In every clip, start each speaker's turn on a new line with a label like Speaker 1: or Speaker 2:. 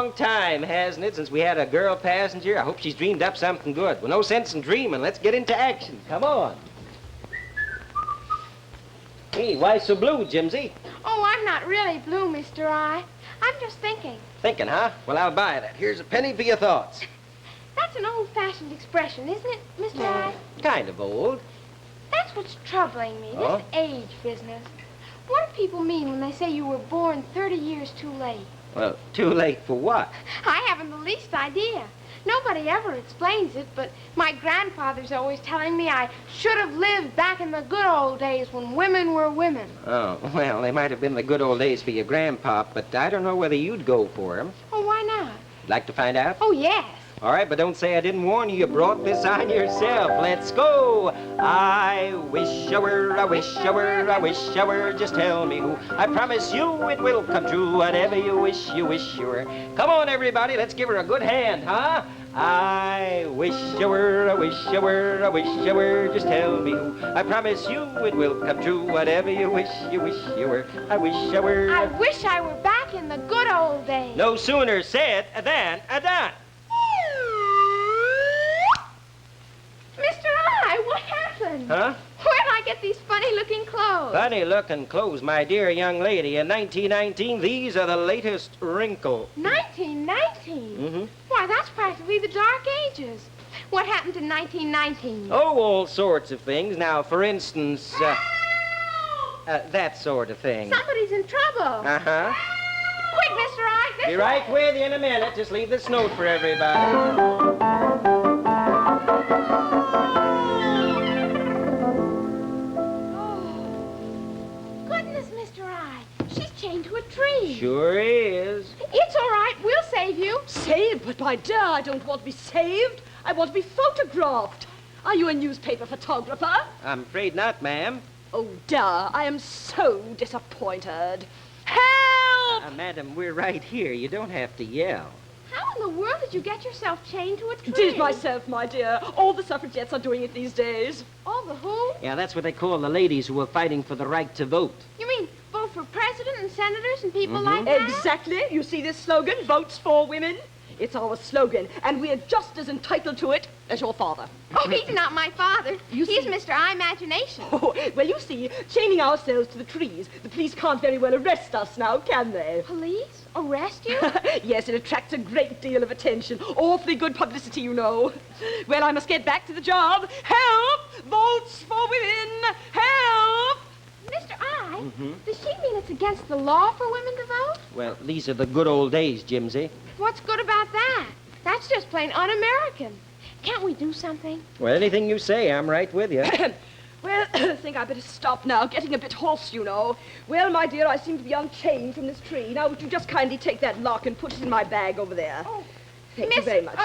Speaker 1: long time, hasn't it, since we had a girl passenger? I hope she's dreamed up something good. Well, no sense in dreaming. Let's get into action. Come on. Hey, why so blue, Jimsy?
Speaker 2: Oh, I'm not really blue, Mr. I. I'm just thinking.
Speaker 1: Thinking, huh? Well, I'll buy that. Here's a penny for your thoughts.
Speaker 2: That's an old-fashioned expression, isn't it, Mr. I?
Speaker 1: Kind of old.
Speaker 2: That's what's troubling me,
Speaker 1: Oh?
Speaker 2: this age business. What do people mean when they say you were born 30 years too late?
Speaker 1: Well, too late for what?
Speaker 2: I haven't the least idea. Nobody ever explains it, but my grandfather's always telling me I should have lived back in the good old days when women were women.
Speaker 1: Oh, well, they might have been the good old days for your grandpop, but I don't know whether you'd go for him.
Speaker 2: Oh, why not?
Speaker 1: Like to find out?
Speaker 2: Oh, yes.
Speaker 1: All right, but don't say I didn't warn you. You brought this on yourself. Let's go. I wish I were, I wish I were, I wish I were. Just tell me who. I promise you it will come true. Whatever you wish you were. Come on, everybody. Let's give her a good hand, huh? I wish I were, I wish I were, I wish I were. Just tell me who. I promise you it will come true. Whatever you wish you were. I wish I were.
Speaker 2: I wish I were back in the good old days.
Speaker 1: No sooner said than done.
Speaker 2: Mr. I, what happened?
Speaker 1: Huh?
Speaker 2: Where'd I get these funny-looking clothes?
Speaker 1: Funny-looking clothes, my dear young lady. In 1919, these are the latest wrinkle.
Speaker 2: 1919?
Speaker 1: Mm-hmm.
Speaker 2: Why, that's practically the Dark Ages. What happened in 1919?
Speaker 1: Oh, all sorts of things. Now, for instance, that sort of thing.
Speaker 2: Somebody's in trouble.
Speaker 1: Uh-huh.
Speaker 2: Quick, Mr. I, this
Speaker 1: Be right
Speaker 2: way.
Speaker 1: with you in a minute. Just leave this note for everybody.
Speaker 2: Chained to a tree.
Speaker 1: Sure is.
Speaker 2: It's all right. We'll save you.
Speaker 3: Saved? But, my dear, I don't want to be saved. I want to be photographed. Are you a newspaper photographer?
Speaker 1: I'm afraid not, ma'am.
Speaker 3: Oh, dear, I am so disappointed. Help!
Speaker 1: Madam, we're right here. You don't have to yell.
Speaker 2: How in the world did you get yourself chained to a tree?
Speaker 3: Did myself, my dear. All the suffragettes are doing it these days.
Speaker 2: All the who?
Speaker 1: Yeah, that's what they call the ladies who are fighting for the right to vote.
Speaker 2: You mean vote for president and senators and people like that?
Speaker 3: Exactly. You see this slogan, Votes for Women? It's our slogan, and we're just as entitled to it as your father.
Speaker 2: Oh, he's not my father.
Speaker 3: He's
Speaker 2: Mr. I-Magination.
Speaker 3: Oh, well, you see, chaining ourselves to the trees, the police can't very well arrest us now, can they?
Speaker 2: Police? Arrest you?
Speaker 3: Yes, it attracts a great deal of attention. Awfully good publicity, you know. Well, I must get back to the job. Help! Votes for women! Help!
Speaker 2: Mr. I, does she mean it's against the law for women to vote?
Speaker 1: Well, these are the good old days, Jimsy.
Speaker 2: What's good about that? That's just plain un-American. Can't we do something?
Speaker 1: Well, anything you say, I'm right with you.
Speaker 3: Well, I think I better stop now. Getting a bit hoarse, you know. Well, my dear, I seem to be unchained from this tree. Now, would you just kindly take that lock and put it in my bag over there?
Speaker 2: Oh,
Speaker 3: Thank you very much.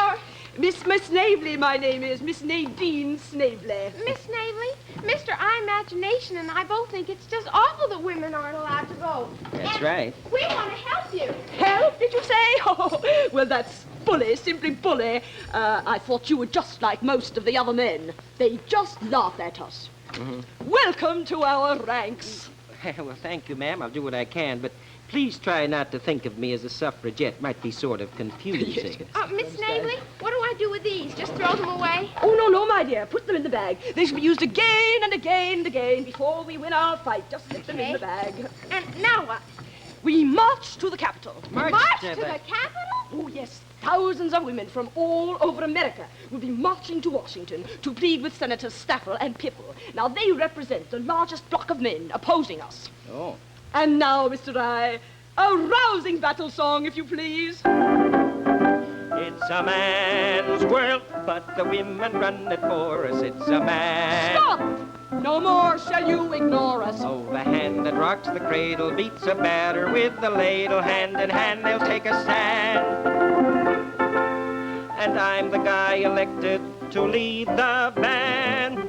Speaker 3: Miss Snavely, my name is. Miss Nadine Snavely.
Speaker 2: Miss Snavely, Mr. I-Magination and I both think it's just awful that women aren't allowed to vote.
Speaker 1: That's right.
Speaker 2: We want to help you.
Speaker 3: Help, did you say? Oh, well, that's bully, simply bully. I thought you were just like most of the other men. They just laugh at us. Welcome to our ranks.
Speaker 1: Well, thank you, ma'am. I'll do what I can, but please try not to think of me as a suffragette. Might be sort of confusing.
Speaker 2: Miss Snavely, what do I do with these? Just throw them away?
Speaker 3: Oh, no, my dear. Put them in the bag. They shall be used again and again and again before we win our fight. Just slip them in the bag.
Speaker 2: And now what?
Speaker 3: We march to the Capitol.
Speaker 2: March to the Capitol?
Speaker 3: Oh, yes. Thousands of women from all over America will be marching to Washington to plead with Senators Staffel and Pipple. Now, they represent the largest block of men opposing us.
Speaker 1: Oh.
Speaker 3: And now, Mr. I, a rousing battle song, if you please.
Speaker 1: It's a man's world, but the women run it for us. It's a man.
Speaker 3: Stop! No more shall you ignore us.
Speaker 1: Oh, the hand that rocks the cradle beats a batter with the ladle. Hand in hand, they'll take a stand. And I'm the guy elected to lead the band.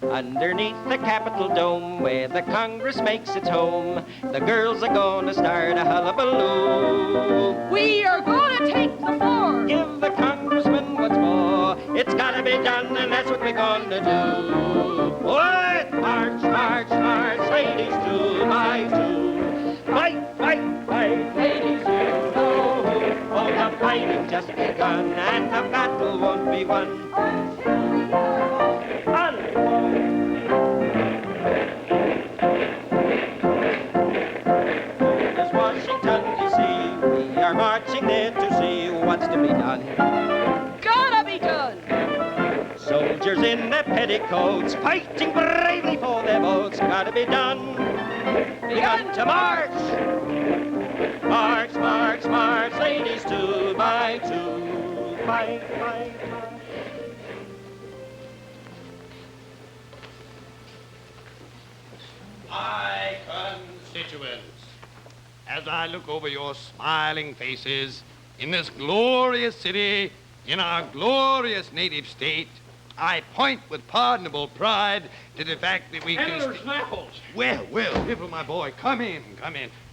Speaker 1: Underneath the Capitol dome, where the Congress makes its home, the girls are gonna start a hullabaloo.
Speaker 3: We are gonna take the floor.
Speaker 1: Give the congressman what's more. It's gotta be done, and that's what we're gonna do. What? March, march, march, ladies, 2 by 2. Fight, fight, just begun, and the battle won't be won. There's Washington, D.C. We are marching there to see what's to be done.
Speaker 3: Gotta be done.
Speaker 1: Soldiers in their petticoats, fighting bravely for their votes. Gotta be done. Begun to march. March, march, march, ladies, 2 by 2. Fight, fight, fight.
Speaker 4: My constituents, as I look over your smiling faces in this glorious city, in our glorious native state, I point with pardonable pride to the fact that we can...
Speaker 5: Senator Snaffles!
Speaker 4: Well, Piffle, my boy, come in.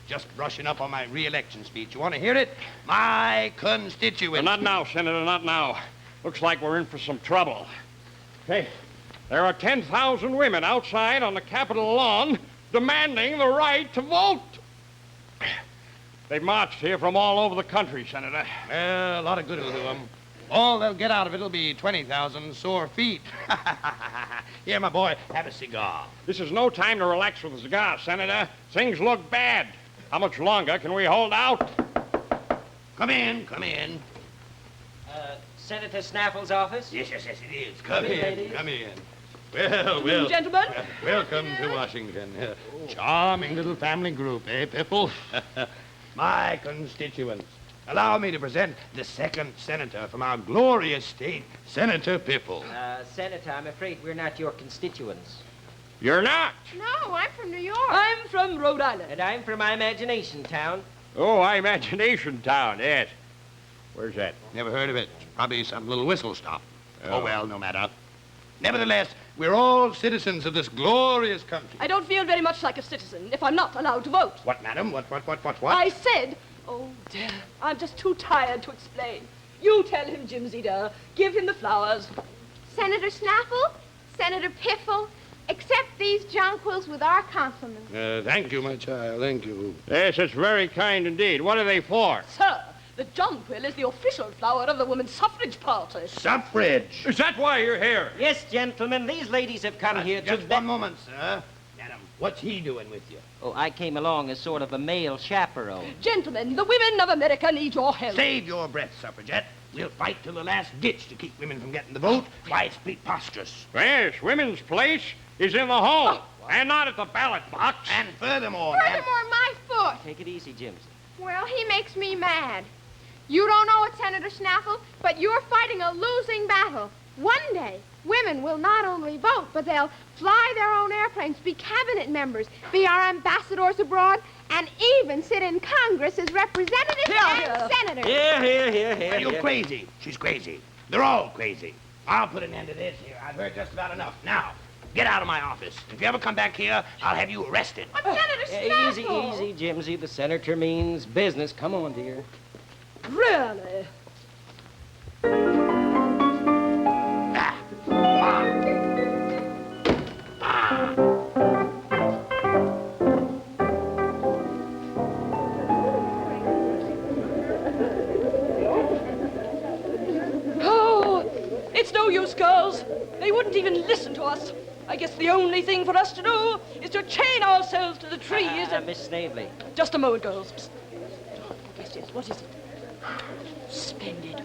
Speaker 4: Just brushing up on my re-election speech. You want to hear it? My constituents...
Speaker 5: Not now, Senator, not now. Looks like we're in for some trouble. Hey, there are 10,000 women outside on the Capitol lawn demanding the right to vote. They've marched here from all over the country, Senator.
Speaker 4: Well, a lot of good will do them. All they'll get out of it will be 20,000 sore feet. Here, my boy, have a cigar.
Speaker 5: This is no time to relax with a cigar, Senator. Things look bad. How much longer can we hold out?
Speaker 4: Come in.
Speaker 1: Senator Snaffle's office?
Speaker 4: Yes, it is. Come in,
Speaker 1: ladies.
Speaker 4: come in. Well,
Speaker 3: Gentlemen.
Speaker 4: welcome to Washington. Charming little family group, eh, Piffle? My constituents, allow me to present the second senator from our glorious state, Senator Piffle.
Speaker 1: Senator, I'm afraid we're not your constituents.
Speaker 5: You're not.
Speaker 2: No, I'm from New York.
Speaker 3: I'm from Rhode Island.
Speaker 1: And I'm from I-Magination town.
Speaker 5: Oh, I-Magination town, yes. Where's that?
Speaker 4: Never heard of it. Probably some little whistle stop.
Speaker 5: Oh.
Speaker 4: Oh, well, no matter. Nevertheless, we're all citizens of this glorious country.
Speaker 3: I don't feel very much like a citizen if I'm not allowed to vote.
Speaker 4: What, madam? What?
Speaker 3: I said, oh dear, I'm just too tired to explain. You tell him, Jimsy, dear. Give him the flowers.
Speaker 2: Senator Snaffle, Senator Piffle, accept these jonquils with our compliments.
Speaker 4: Thank you, my child, thank you.
Speaker 5: Yes, it's very kind indeed. What are they for?
Speaker 3: Sir, the jonquil is the official flower of the women's suffrage party.
Speaker 4: Suffrage.
Speaker 5: Is that why you're here?
Speaker 1: Yes, gentlemen, these ladies have come here to...
Speaker 4: Just one moment, sir. Madam, what's he doing with you?
Speaker 1: Oh, I came along as sort of a male chaperone.
Speaker 3: Gentlemen, the women of America need your help.
Speaker 4: Save your breath, suffragette. We'll fight till the last ditch to keep women from getting the vote. Why, it's preposterous.
Speaker 5: Yes, women's place is in the home, and not at the ballot box.
Speaker 4: And furthermore,
Speaker 2: Furthermore, my foot.
Speaker 1: Take it easy, Jimsy.
Speaker 2: Well, he makes me mad. You don't know it, Senator Snaffle, but you're fighting a losing battle. One day, women will not only vote, but they'll fly their own airplanes, be cabinet members, be our ambassadors abroad, and even sit in Congress as representatives and senators.
Speaker 1: Here.
Speaker 4: You're crazy. She's crazy. They're all crazy. I'll put an end to this here. I've heard just about enough. Now, get out of my office. If you ever come back here, I'll have you arrested.
Speaker 2: But Senator Snaffle.
Speaker 1: Easy, Jimsy. The senator means business. Come on, dear.
Speaker 3: Really? Oh, it's no use, girls. They wouldn't even listen to us. I guess the only thing for us to do is to chain ourselves to the trees and...
Speaker 1: Miss Snavely.
Speaker 3: Just a moment, girls. Psst. Yes, what is it? Splendid.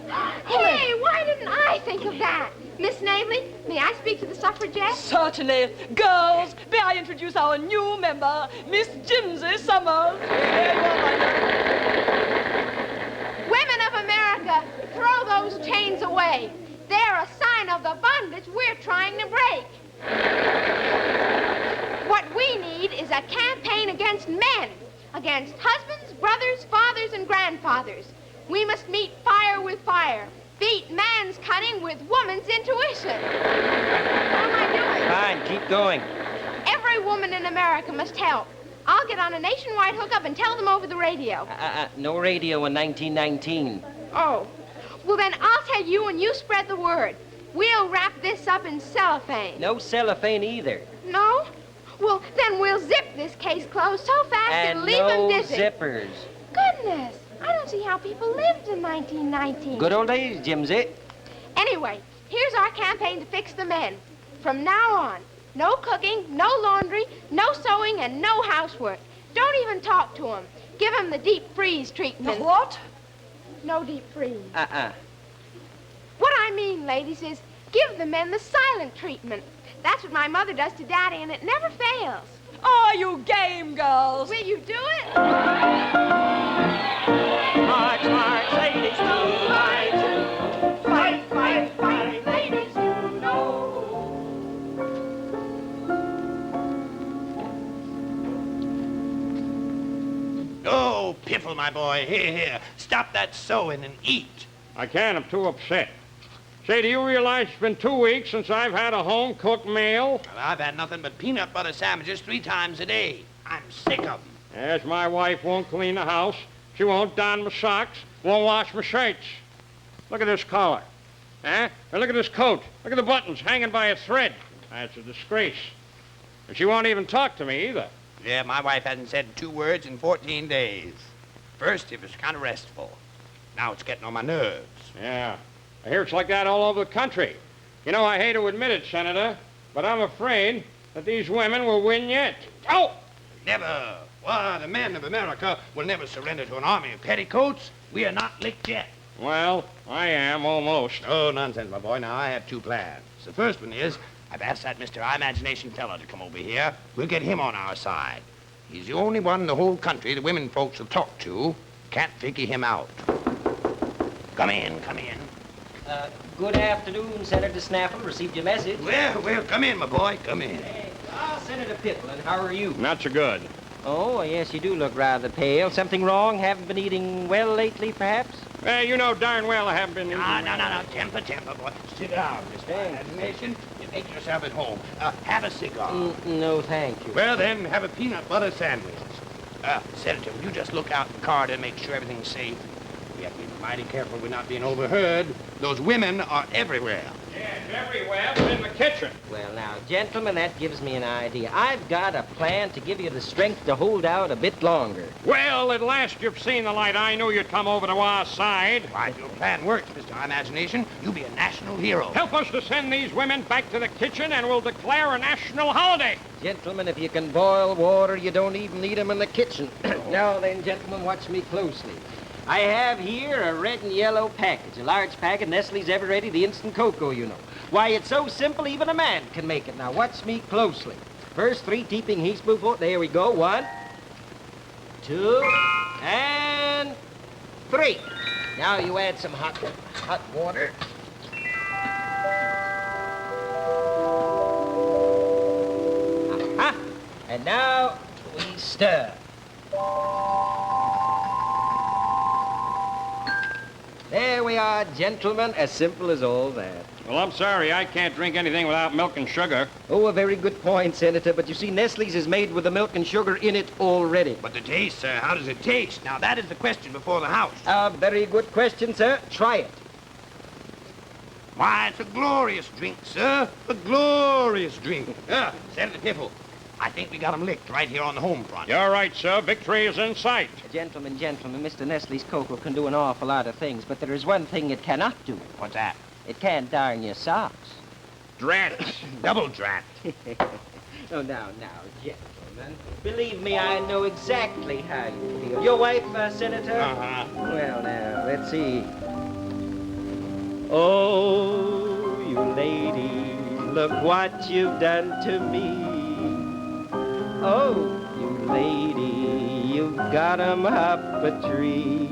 Speaker 2: Hey, why didn't I think of that? Miss Snavely, may I speak to the suffragettes?
Speaker 3: Certainly. Girls, may I introduce our new member, Miss Jimsy Summers. Here you are, my love.
Speaker 2: Women of America, throw those chains away. They're a sign of the bondage we're trying to break. What we need is a campaign against men, against husbands, brothers, fathers, and grandfathers. We must meet fire with fire, beat man's cunning with woman's intuition. What am I doing?
Speaker 1: Fine, keep going.
Speaker 2: Every woman in America must help. I'll get on a nationwide hookup and tell them over the radio.
Speaker 1: No radio in 1919.
Speaker 2: Oh. Well, then I'll tell you and you spread the word. We'll wrap this up in cellophane.
Speaker 1: No cellophane either.
Speaker 2: No? Well, then we'll zip this case closed so fast
Speaker 1: And
Speaker 2: it'll leave
Speaker 1: no
Speaker 2: them dizzy.
Speaker 1: zippers.
Speaker 2: Goodness. I don't see how people lived in 1919.
Speaker 1: Good old days, Jimsy.
Speaker 2: Anyway, here's our campaign to fix the men. From now on, no cooking, no laundry, no sewing, and no housework. Don't even talk to them. Give them the deep freeze treatment.
Speaker 3: The what?
Speaker 2: No deep freeze.
Speaker 1: Uh-uh.
Speaker 2: What I mean, ladies, is give the men the silent treatment. That's what my mother does to Daddy, and it never fails.
Speaker 3: Are you game, girls?
Speaker 2: Will you do it?
Speaker 1: March, march, ladies, do march. Fight, fight, fight, ladies, do know.
Speaker 4: Oh, Piffle, my boy, here. Stop that sewing and eat.
Speaker 5: I can't. I'm too upset. Say, do you realize it's been 2 weeks since I've had a home-cooked meal?
Speaker 4: Well, I've had nothing but peanut butter sandwiches 3 times a day. I'm sick of them.
Speaker 5: As my wife won't clean the house, she won't darn my socks, won't wash my shirts. Look at this collar. Huh? And look at this coat. Look at the buttons hanging by a thread. That's a disgrace. And she won't even talk to me either.
Speaker 4: Yeah, my wife hasn't said 2 words in 14 days. First, it was kind of restful. Now it's getting on my nerves.
Speaker 5: Yeah. I hear it's like that all over the country. You know, I hate to admit it, Senator, but I'm afraid that these women will win yet. Oh!
Speaker 4: Never. Why, the men of America will never surrender to an army of petticoats. We are not licked yet.
Speaker 5: Well, I am, almost.
Speaker 4: Oh, nonsense, my boy. Now, I have 2 plans. The first one is I've asked that Mr. I-Magination fellow to come over here. We'll get him on our side. He's the only one in the whole country the women folks have talked to. Can't figure him out. Come in, come in.
Speaker 1: Good afternoon, Senator Snaffle. Received your message.
Speaker 4: Well, come in, my boy. Come in.
Speaker 1: Senator Pittland, how are you?
Speaker 5: Not so good.
Speaker 1: Oh, yes, you do look rather pale. Something wrong? Haven't been eating well lately, perhaps?
Speaker 5: You know darn well I haven't been eating.
Speaker 4: No. Temper, boy. Sit down, Mr. I-Magination. You make yourself at home. Have a cigar.
Speaker 1: No, thank you.
Speaker 4: Well, then, have a peanut butter sandwich. Senator, will you just look out in the corridor and make sure everything's safe? We have to be mighty careful we're not being overheard. Those women are everywhere.
Speaker 5: Yes, everywhere but in the kitchen.
Speaker 1: Well, now, gentlemen, that gives me an idea. I've got a plan to give you the strength to hold out a bit longer.
Speaker 5: Well, at last you've seen the light. I knew you'd come over to our side.
Speaker 4: Why, if your plan works, Mr. I-Magination, you'll be a national hero.
Speaker 5: Help us to send these women back to the kitchen and we'll declare a national holiday.
Speaker 1: Gentlemen, if you can boil water, you don't even need 'em in the kitchen. Now then, gentlemen, watch me closely. I have here a red and yellow package, a large packet, Nestle's Ever Ready, the instant cocoa, you know. Why, it's so simple, even a man can make it. Now, watch me closely. First, 3 teaspoon teaspoonfuls. There we go. 1, 2, and 3. Now you add some hot water. Aha! And now we stir. There we are, gentlemen, as simple as all that.
Speaker 5: Well, I'm sorry, I can't drink anything without milk and sugar.
Speaker 1: Oh, a very good point, Senator, but you see, Nestle's is made with the milk and sugar in it already.
Speaker 4: But the taste, sir, how does it taste? Now, that is the question before the House.
Speaker 1: A very good question, sir. Try it.
Speaker 4: Why, it's a glorious drink, sir. A glorious drink. Senator Piffle, I think we got 'em licked right here on the home front.
Speaker 5: You're right, sir. Victory is in sight.
Speaker 1: Gentlemen, Mr. Nestle's cocoa can do an awful lot of things, but there is one thing it cannot do.
Speaker 4: What's that?
Speaker 1: It can't darn your socks.
Speaker 4: Drat. Double drat.
Speaker 1: Oh, now, gentlemen. Believe me, I know exactly how you feel. Your wife, Senator?
Speaker 4: Uh-huh.
Speaker 1: Well, now, let's see. Oh, you lady, look what you've done to me. Oh, you lady, you've got 'em up a tree.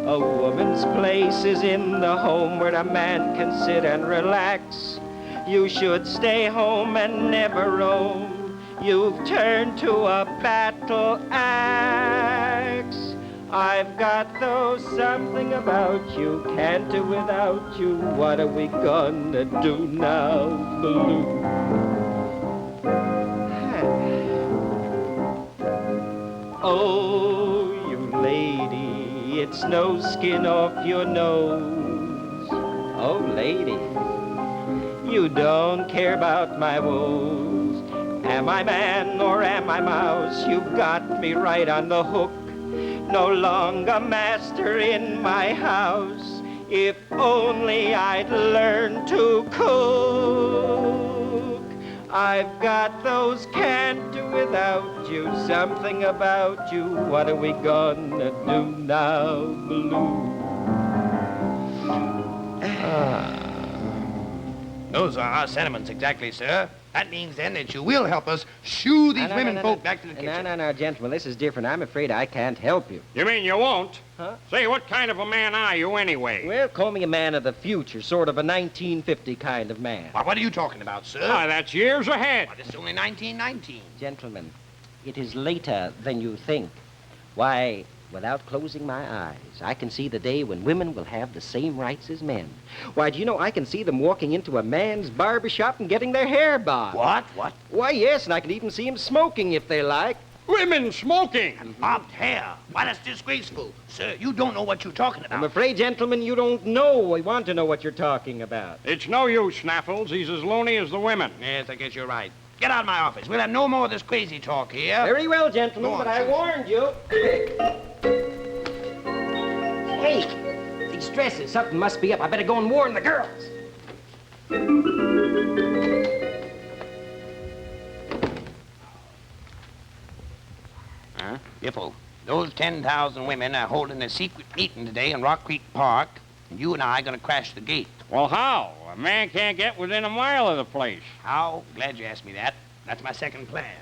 Speaker 1: A woman's place is in the home where a man can sit and relax. You should stay home and never roam. You've turned to a battle axe. I've got, though, something about you. Can't do without you. What are we gonna do now, Blue? Oh, you lady, it's no skin off your nose. Oh, lady, you don't care about my woes. Am I man or am I mouse? You've got me right on the hook. no longer master in my house. If only I'd learned to cook. I've got those can't do without you, something about you. What are we gonna do now, Blue?
Speaker 4: Those are our sentiments exactly, sir. That means, then, that you will help us shoo these women folk back to the kitchen.
Speaker 1: No, gentlemen, this is different. I'm afraid I can't help you.
Speaker 5: You mean you won't?
Speaker 1: Huh?
Speaker 5: Say, what kind of a man are you anyway?
Speaker 1: Well, call me a man of the future, sort of a 1950 kind of man.
Speaker 4: Why, what are you talking about, sir?
Speaker 5: Why, that's years ahead.
Speaker 4: Why, this is only 1919.
Speaker 1: Gentlemen, it is later than you think. Why, without closing my eyes, I can see the day when women will have the same rights as men. Why, do you know, I can see them walking into a man's barber shop and getting their hair bobbed.
Speaker 4: What?
Speaker 1: Why, yes, and I can even see them smoking if they like.
Speaker 5: Women smoking.
Speaker 4: Bobbed hair. Why, that's disgraceful. Sir, you don't know what you're talking about.
Speaker 1: I'm afraid, gentlemen, you don't know. We want to know what you're talking about.
Speaker 5: It's no use, Snaffles. He's as loony as the women.
Speaker 4: Yes, I guess you're right. Get out of my office. We'll have no more of this crazy talk here.
Speaker 1: Very well, gentlemen,
Speaker 4: Go on,
Speaker 1: but I
Speaker 4: shoot.
Speaker 1: warned you. Hey, these dresses, something must be up. I better go and warn the girls.
Speaker 5: Huh?
Speaker 4: Biffle, those 10,000 women are holding a secret meeting today in Rock Creek Park, and you and I are going to crash the gate.
Speaker 5: Well, how? A man can't get within a mile of the place.
Speaker 4: How? Glad you asked me that. That's my second plan.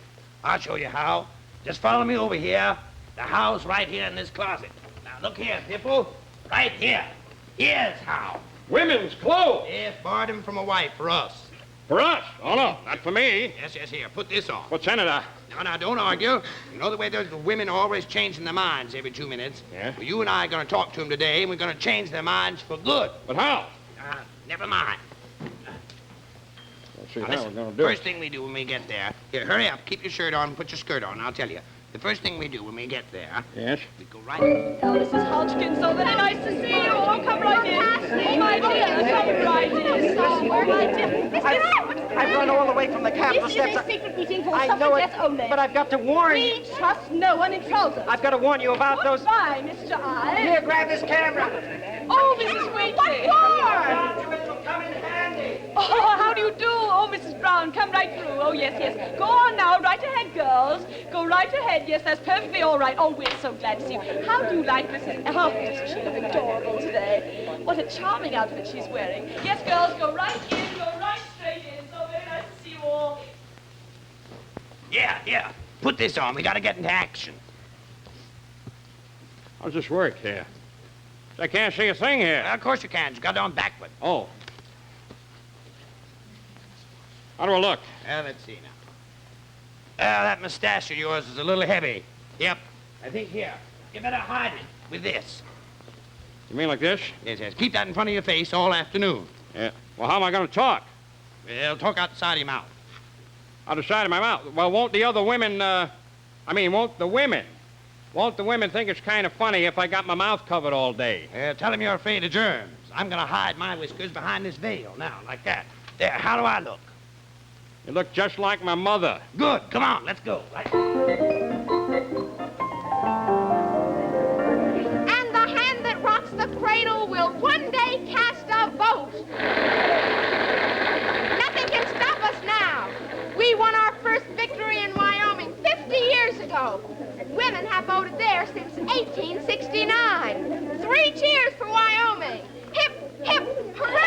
Speaker 4: I'll show you how. Just follow me over here. The house right here in this closet. Now, look here, Biffle. Right here. Here's how.
Speaker 5: Women's clothes.
Speaker 4: Yes, borrowed him from a wife for us.
Speaker 5: For us? Oh, no, not for me.
Speaker 4: Yes, here. Put this on.
Speaker 5: But, Senator,
Speaker 4: Now, don't argue. You know the way those women are always changing their minds every 2 minutes?
Speaker 5: Yeah?
Speaker 4: Well, you and I are going to talk to them today, and we're going to change their minds for good.
Speaker 5: but how?
Speaker 4: Never mind.
Speaker 5: Let's see
Speaker 4: Now,
Speaker 5: how
Speaker 4: listen,
Speaker 5: we're going to do
Speaker 4: first
Speaker 5: it.
Speaker 4: thing we do when we get there, here, hurry up, keep your shirt on, put your skirt on, I'll tell you. The first thing we do when we get there,
Speaker 5: Yes?
Speaker 4: we go right...
Speaker 3: Oh, Mrs. Hodgkin, so very nice to see you. Oh, come right in. Oh, my dear, come right in. So, my dear.
Speaker 1: I've run all the way from the Capitol
Speaker 3: This is
Speaker 1: steps.
Speaker 3: a secret meeting for
Speaker 1: I know it,
Speaker 3: suffragettes only.
Speaker 1: but I've got to warn you.
Speaker 3: We trust no one in trousers.
Speaker 1: I've got to warn you about those...
Speaker 3: Goodbye, Mr. I.
Speaker 1: Here, grab this camera.
Speaker 3: Oh, Mrs. Waitley.
Speaker 1: It'll come in handy.
Speaker 3: Oh, how do you do? Oh, Mrs. Brown, come right through. Oh, yes, yes. Go on now, right ahead, girls. Go right ahead. Yes, that's perfectly all right. Oh, we're so glad to see you. How do you like Mrs. Oh, doesn't she look adorable today? What a charming outfit she's wearing. Yes, girls, go right in, go right straight in. So very nice to see you all.
Speaker 4: Yeah, put this on. We got to get into action.
Speaker 5: How's this work here? I can't see a thing here.
Speaker 4: Well, of course you can. You got it on backward.
Speaker 5: Oh. How do I look?
Speaker 4: Well, let's see now. That mustache of yours is a little heavy. Yep. I think here. You better hide it with this.
Speaker 5: You mean like this?
Speaker 4: Yes. Keep that in front of your face all afternoon.
Speaker 5: Yeah. Well, how am I going to talk?
Speaker 4: Well, talk out the side of your mouth.
Speaker 5: Out the side of my mouth. Well, won't the other women, won't the women think it's kind of funny if I got my mouth covered all day?
Speaker 4: Tell them you're afraid of germs. I'm going to hide my whiskers behind this veil now, like that. There, how do I look?
Speaker 5: You look just like my mother.
Speaker 4: Good. Come on, let's go. Right.
Speaker 2: And the hand that rocks the cradle will one day cast a vote. Nothing can stop us now. We won our first victory in Wyoming 50 years ago. And women have voted there since 1869. 3 cheers for Wyoming. Hip, hip, hooray!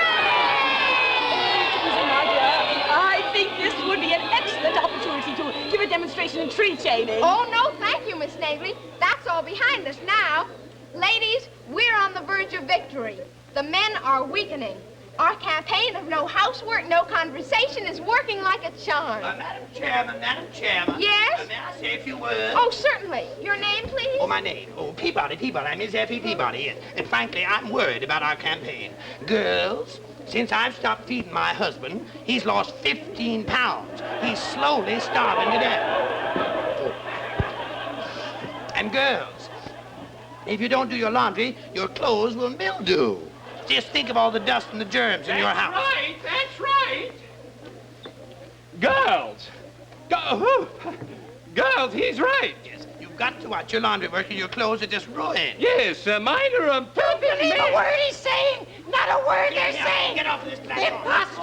Speaker 3: I think this would be an excellent opportunity to give a demonstration in tree taming.
Speaker 2: Oh, no, thank you, Miss Snavely. That's all behind us now. Ladies, we're on the verge of victory. The men are weakening. Our campaign of no housework, no conversation is working like a charm.
Speaker 4: Madam Chairman.
Speaker 2: Yes?
Speaker 4: May I say a few words?
Speaker 2: Oh, certainly. Your name, please?
Speaker 4: Oh, my name. Oh, Peabody. I'm Miss Effie Peabody. And frankly, I'm worried about our campaign. Girls, since I've stopped feeding my husband, he's lost 15 pounds. He's slowly starving to death. Oh. And girls, if you don't do your laundry, your clothes will mildew. Just think of all the dust and the germs in your house.
Speaker 5: That's right. Girls. Girls, he's right.
Speaker 4: Yes, you You've got to watch your laundry work, or your clothes are just ruined.
Speaker 5: Yes, mine are
Speaker 1: Don't believe a word he's saying. Not a word they're saying.
Speaker 4: Get off of this platform.
Speaker 1: Imposter,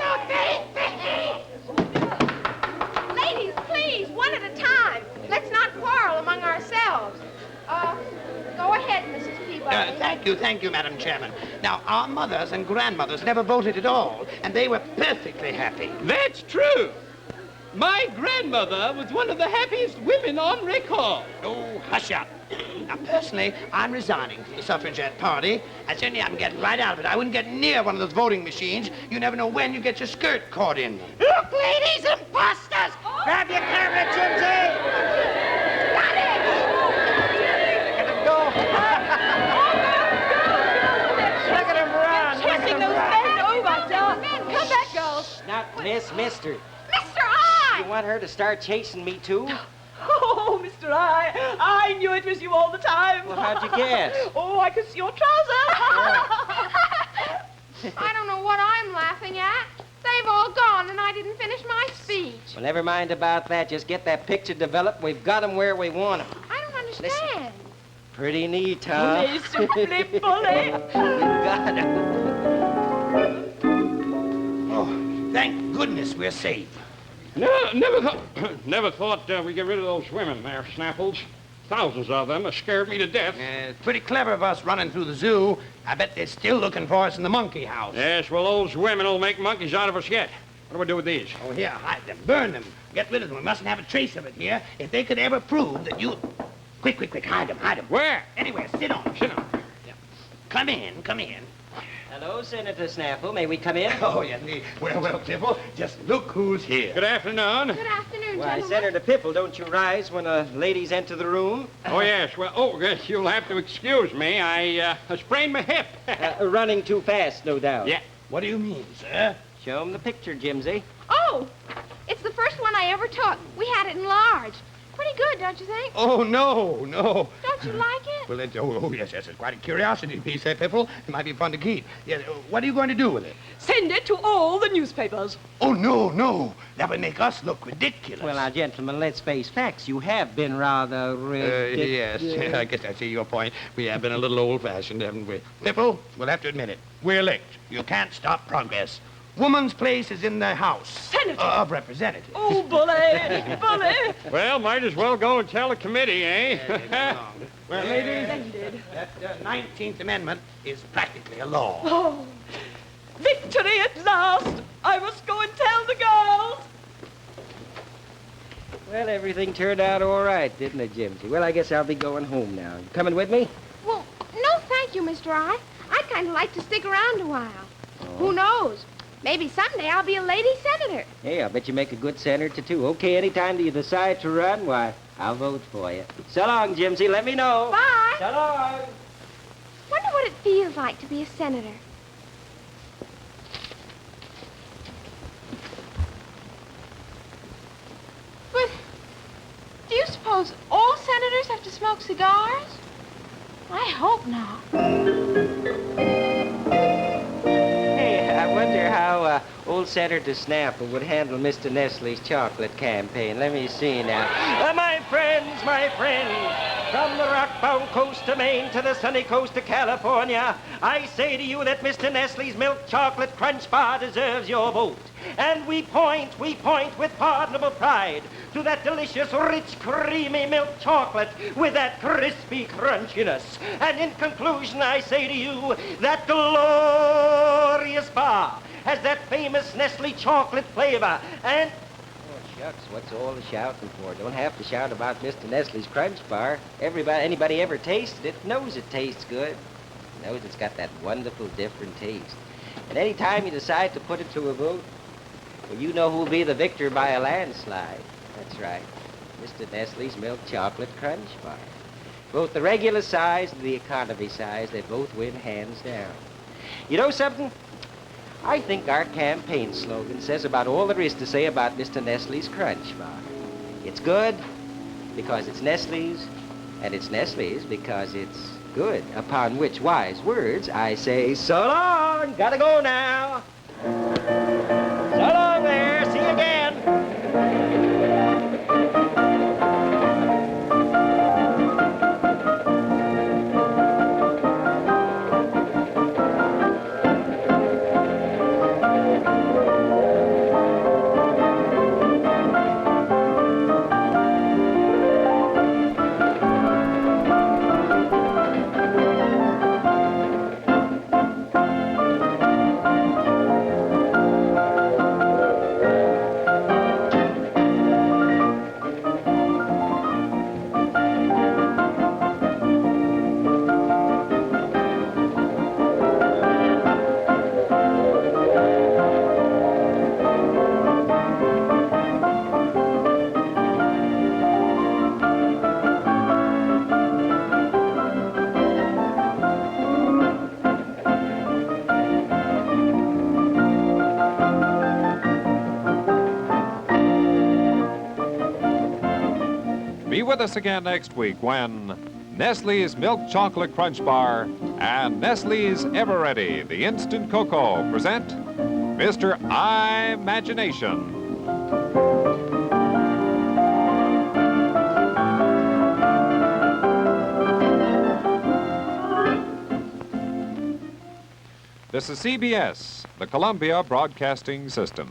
Speaker 2: Ladies, please, one at a time. Let's not quarrel among ourselves. Go ahead, Mrs. Peabody.
Speaker 4: Thank you, Madam Chairman. Now, our mothers and grandmothers never voted at all, and they were perfectly happy.
Speaker 5: That's true. My grandmother was one of the happiest women on record.
Speaker 4: Oh, hush up. Now, personally, I'm resigning from the suffragette party. And certainly I'm getting right out of it. I wouldn't get near one of those voting machines. You never know when you get your skirt caught in them.
Speaker 1: Look, ladies, imposters! Grab your camera, Jimsy! Got it! Let him go! Look at him run!
Speaker 3: Chasing those men over, darling. Come back, girls.
Speaker 1: Not Mister.
Speaker 2: Mr.
Speaker 1: You want her to start chasing me, too?
Speaker 3: Oh, Mr. I knew it was you all the time.
Speaker 1: Well, how'd you guess?
Speaker 3: Oh, I could see your trousers.
Speaker 2: I don't know what I'm laughing at. They've all gone, and I didn't finish my speech.
Speaker 1: Well, never mind about that. Just get that picture developed. We've got 'em where we want 'em.
Speaker 2: I don't understand.
Speaker 1: Pretty neat, huh?
Speaker 3: Bully, simply bully.
Speaker 1: We've got 'em.
Speaker 4: Oh, thank goodness we're safe.
Speaker 5: No, never thought we'd get rid of those women there, Snaffles. Thousands of them have scared me to death.
Speaker 4: It's pretty clever of us running through the zoo. I bet they're still looking for us in the monkey house.
Speaker 5: Yes, well, those women will make monkeys out of us yet. What do we do with these?
Speaker 4: Oh, here, hide them, burn them, get rid of them. We mustn't have a trace of it here. If they could ever prove that you... Quick, hide them.
Speaker 5: Where?
Speaker 4: Anywhere, sit on. Yeah. Come in.
Speaker 1: Hello, Senator Snaffle. May we come in?
Speaker 4: Oh, yes, well, Tipple, just look who's here.
Speaker 5: Good afternoon.
Speaker 2: Good afternoon,
Speaker 1: Why,
Speaker 2: gentlemen.
Speaker 1: Senator Pipple, don't you rise when ladies enter the room?
Speaker 5: Oh, yes. Well, you'll have to excuse me. I sprained my hip.
Speaker 1: Running too fast, no doubt.
Speaker 5: Yeah.
Speaker 4: What do you mean, sir?
Speaker 1: Show 'em the picture, Jimsy.
Speaker 2: Oh, it's the first one I ever took. We had it enlarged. Pretty good, don't you think?
Speaker 4: Oh, no.
Speaker 2: Don't you like it?
Speaker 4: Well, yes, it's quite a curiosity piece, Pipple. It might be fun to keep. Yeah, what are you going to do with it?
Speaker 3: Send it to all the newspapers.
Speaker 4: Oh, no. That would make us look ridiculous.
Speaker 1: Well, now, gentlemen, let's face facts. You have been rather
Speaker 4: Yes, I guess I see your point. We have been a little old-fashioned, haven't we? Pipple, we'll have to admit it. We're licked. You can't stop progress. Woman's place is in the House.
Speaker 3: Senator.
Speaker 4: Of Representatives.
Speaker 3: Oh, bully.
Speaker 5: Well, might as well go and tell the committee, eh?
Speaker 4: Well, ladies, that 19th Amendment is practically a law.
Speaker 3: Oh, victory at last. I must go and tell the girls.
Speaker 1: Well, everything turned out all right, didn't it, Jimsy? Well, I guess I'll be going home now. You coming with me?
Speaker 2: Well, no, thank you, Mr. I'd kind of like to stick around a while. Who knows? Maybe someday I'll be a lady senator.
Speaker 1: Hey, I'll bet you make a good senator, too. Okay, anytime you decide to run, why, I'll vote for you. So long, Jimsy. Let me know.
Speaker 2: Bye.
Speaker 1: So long.
Speaker 2: Wonder what it feels like to be a senator. But do you suppose all senators have to smoke cigars? I hope not.
Speaker 1: Hey, I wonder how old Senator Snaffle would handle Mr. Nestle's chocolate campaign. Let me see now. My friends, from the rock-bound coast of Maine to the sunny coast of California, I say to you that Mr. Nestle's milk chocolate crunch bar deserves your vote. And we point with pardonable pride to that delicious, rich, creamy milk chocolate with that crispy crunchiness. And in conclusion, I say to you that glorious bar has that famous Nestle chocolate flavor. And shucks, what's all the shouting for? Don't have to shout about Mr. Nestle's Crunch Bar. Anybody ever tasted it knows it tastes good. Knows it's got that wonderful different taste. And any time you decide to put it to a vote, well, you know who'll be the victor by a landslide. That's right, Mr. Nestle's Milk Chocolate Crunch Bar. Both the regular size and the economy size, they both win hands down. You know something? I think our campaign slogan says about all there is to say about Mr. Nestle's Crunch Bar. It's good because it's Nestle's, and it's Nestle's because it's good. Upon which wise words I say, so long, gotta go now. So long there, see you again.
Speaker 6: us again next week when Nestle's Milk Chocolate Crunch Bar and Nestle's Ever Ready, the Instant Cocoa, present Mr. I-Magination. This is CBS, the Columbia Broadcasting System.